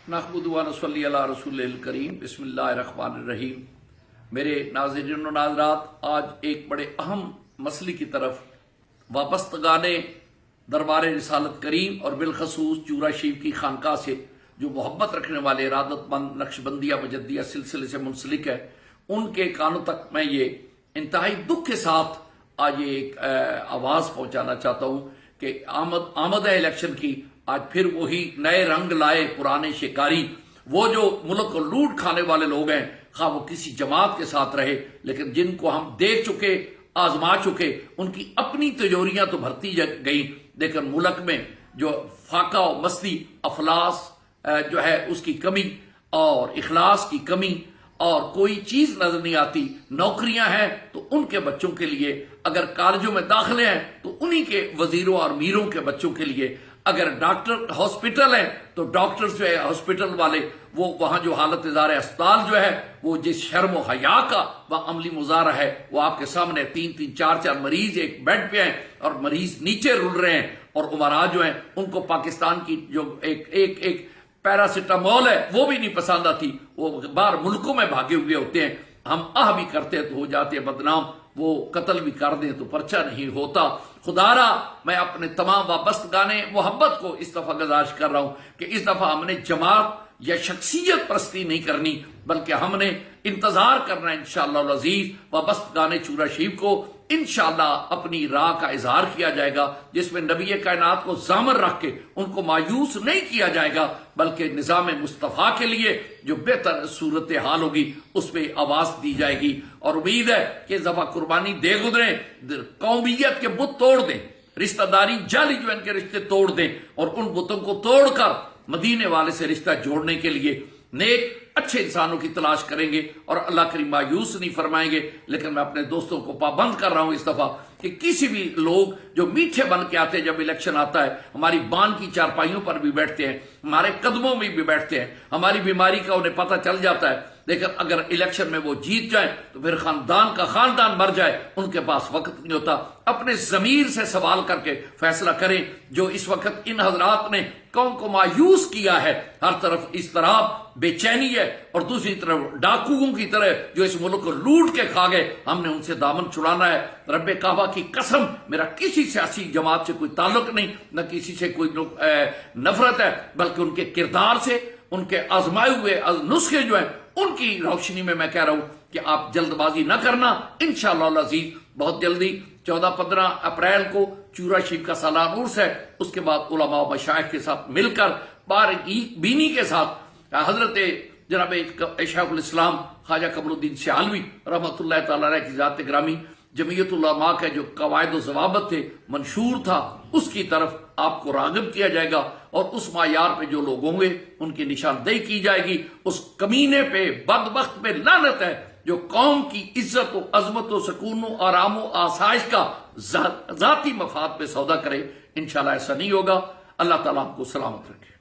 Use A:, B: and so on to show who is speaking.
A: نحمدہ و نصلی علی رسول الکریم بسم اللہ الرحمن الرحیم۔ میرے ناظرین و ناظرات، آج ایک بڑے اہم مسئلے کی طرف وابستگان دربار رسالت کریم اور بالخصوص چورا شریف کی خانقاہ سے جو محبت رکھنے والے ارادت مند نقشبندیہ مجدیہ سلسلے سے منسلک ہے، ان کے کانوں تک میں یہ انتہائی دکھ کے ساتھ آج ایک آواز پہنچانا چاہتا ہوں کہ آمد ہے الیکشن کی، آج پھر وہی نئے رنگ لائے پرانے شکاری، وہ جو ملک کو لوٹ کھانے والے لوگ ہیں، خواہ وہ کسی جماعت کے ساتھ رہے، لیکن جن کو ہم دیکھ چکے، آزما چکے، ان کی اپنی تجوریاں تو بھرتی گئیں، لیکن ملک میں جو فاقہ و مستی افلاس جو ہے اس کی کمی اور اخلاص کی کمی اور کوئی چیز نظر نہیں آتی۔ نوکریاں ہیں تو ان کے بچوں کے لیے، اگر کالجوں میں داخلے ہیں تو انہی کے وزیروں اور میروں کے بچوں کے لیے، اگر ڈاکٹر ہاسپٹل ہیں تو ڈاکٹرز جو ہے ہاسپٹل والے، وہ وہاں جو حالت ازار اسپتال جو ہے، وہ جس شرم و حیا کا وہ عملی مظاہرہ ہے، وہ آپ کے سامنے 3 4 مریض ایک بیڈ پہ ہیں اور مریض نیچے رول رہے ہیں، اور عمرا جو ہیں ان کو پاکستان کی جو ایک پیراسیٹامول ہے وہ بھی نہیں پسند آتی، وہ باہر ملکوں میں بھاگے ہوئے ہوتے ہیں۔ ہم بھی کرتے تو ہو جاتے بدنام، وہ قتل بھی کر دیں تو پرچہ نہیں ہوتا۔ خدا را میں اپنے تمام وابستگان محبت کو اس دفعہ گزارش کر رہا ہوں کہ اس دفعہ ہم نے جماعت یا شخصیت پرستی نہیں کرنی، بلکہ ہم نے انتظار کرنا ہے انشاءاللہ العزیز۔ وابستگان چورا شریف کو انشاءاللہ اپنی راہ کا اظہار کیا جائے گا، جس میں نبی کائنات کو ضامن رکھ کے ان کو مایوس نہیں کیا جائے گا، بلکہ نظام مصطفیٰ کے لیے جو بہتر صورتحال ہوگی اس پہ آواز دی جائے گی۔ اور امید ہے کہ اس دفعہ قربانی دے گزریں، قومیت کے بت توڑ دیں، رشتہ داری جعلی جو ان کے رشتے توڑ دیں، اور ان بتوں کو توڑ کر مدینے والے سے رشتہ جوڑنے کے لیے نیک اچھے انسانوں کی تلاش کریں گے، اور اللہ کریم مایوس نہیں فرمائیں گے۔ لیکن میں اپنے دوستوں کو پابند کر رہا ہوں اس دفعہ کہ کسی بھی لوگ جو میٹھے بن کے آتے ہیں، جب الیکشن آتا ہے ہماری بان کی چارپائیوں پر بھی بیٹھتے ہیں، ہمارے قدموں میں بھی بیٹھتے ہیں، ہماری بیماری کا انہیں پتہ چل جاتا ہے، لیکن اگر الیکشن میں وہ جیت جائیں تو پھر خاندان کا خاندان مر جائے، ان کے پاس وقت نہیں ہوتا۔ اپنے ضمیر سے سوال کر کے فیصلہ کریں۔ جو اس وقت ان حضرات نے قوم کو مایوس کیا ہے، ہر طرف اضطراب، بے چینی ہے، اور دوسری طرف ڈاکوؤں کی طرح جو اس ملک کو لوٹ کے کھا گئے، ہم نے ان سے دامن چھڑانا ہے۔ رب کعبہ کی قسم، میرا کسی سیاسی جماعت سے کوئی تعلق نہیں، نہ کسی سے کوئی نفرت ہے، بلکہ ان کے کردار سے، ان کے آزمائے ہوئے نسخے جو ہیں ان کی روشنی میں میں کہہ رہا ہوں کہ آپ جلد بازی نہ کرنا۔ انشاءاللہ العزیز بہت جلدی 14-15 اپریل کو چورا شریف کا سالانہ عرس ہے، اس کے بعد علماء و مشائخ کے ساتھ مل کر باریک بینی کے ساتھ حضرت جناب شیخ الاسلام خواجہ قمر الدین سیالوی رحمۃ اللہ تعالی علیہ کی ذات گرامی، جمعیت العلماء کے جو قواعد و ضوابط تھے، منشور تھا، اس کی طرف آپ کو راغب کیا جائے گا، اور اس معیار پہ جو لوگ ہوں گے ان کی نشاندہی کی جائے گی۔ اس کمینے پہ، بدبخت پہ لعنت ہے جو قوم کی عزت و عظمت و سکون و آرام و آسائش کا ذاتی مفاد پہ سودا کرے۔ انشاءاللہ ایسا نہیں ہوگا۔ اللہ تعالیٰ آپ کو سلامت رکھے۔